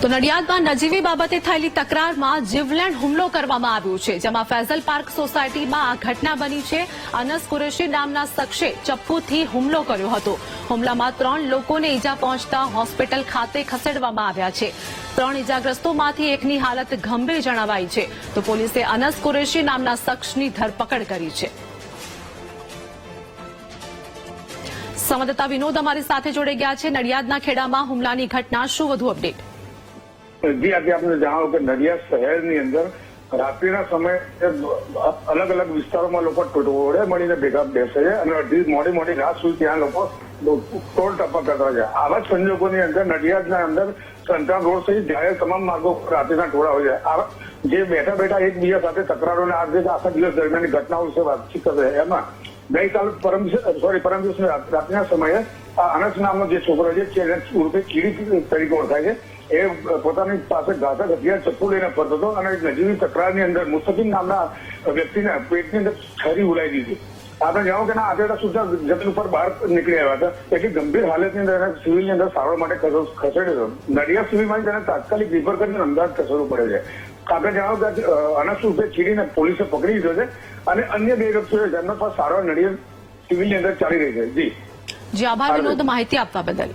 તો નડિયાદમાં નજીવી બાબતે થયેલી તકરારમાં જીવલેણ હુમલો કરવામાં આવ્યો છે, જેમાં ફેઝલ પાર્ક સોસાયટીમાં આ ઘટના બની છે। અનસ કુરેશી નામના શખ્સે ચપ્પુથી હુમલો કર્યો હતો। હુમલામાં 3 લોકોને ઈજા પહોંચતા હોસ્પિટલ ખાતે ખસેડવામાં આવ્યા છે। 3 ઈજાગ્રસ્તોમાંથી એકની હાલત ગંભીર જણાવાઈ છે, તો પોલીસે અનસ કુરેશી નામના શખ્સની ધરપકડ કરી છે। સંવાદદાતા વિનોદ અમારી સાથે જોડાઈ ગયા છે। નડિયાદના ખેડામાં હુમલાની ઘટના, શું વધુ અપડેટ? જી આજે આપણે જણાવો કે નડિયાદ શહેરની અંદર રાત્રિના સમયે અલગ અલગ વિસ્તારોમાં લોકો ટોળે મળીને ભેગા બેસે છે અને મોડી રાત સુધી ત્યાં લોકો ટોળ ટપ્પા કરતા છે। આવા જ સંજોગોની અંદર નડિયાદના અંદર સંતાન રોડ સહિત જાહેર તમામ માર્ગો પર રાત્રિના ટોળા હોય છે। જે બેઠા એકબીજા સાથે તકરારોને આખા દિવસ દરમિયાન ઘટનાઓ વિશે વાતચીત કરે છે। એમાં ગઈકાલ પરમ દિવસ રાત્રિના સમયે અનસ નામનો જે છોકરો છે ઉર્ફે કીડી તરીકે ઓળખાય છે, એ પોતાની પાસે ઘાતક હથિયાર ચપ્પુ લઈને ફરતો હતો અને નજીવી તકરારની અંદર મુસ્તકીમ નામના વ્યક્તિને પેટની અંદર છરી ઉડાવી દીધી। આપણે જાણો કે આગળ સુધા જમીન ઉપર બહાર નીકળી આવ્યા હતા, એટલી ગંભીર હાલતની અંદર એને સિવિલની અંદર સારવાર માટે ખસેડ્યો હતો। નડિયાદ સિવિલમાં તેને તાત્કાલિક રિફર કરીને અમદાવાદ ખસેડવું પડે છે। આપણે જાણો કે અનસ ઉર્ફે ચીડીને પોલીસે પકડી લીધો છે અને અન્ય 2 વ્યક્તિઓ જેમના પર સારવાર નડિયાદ સિવિલની અંદર ચાલી રહી છે। જી આભાર વિનોદ, માહિતી આપવા બદલ।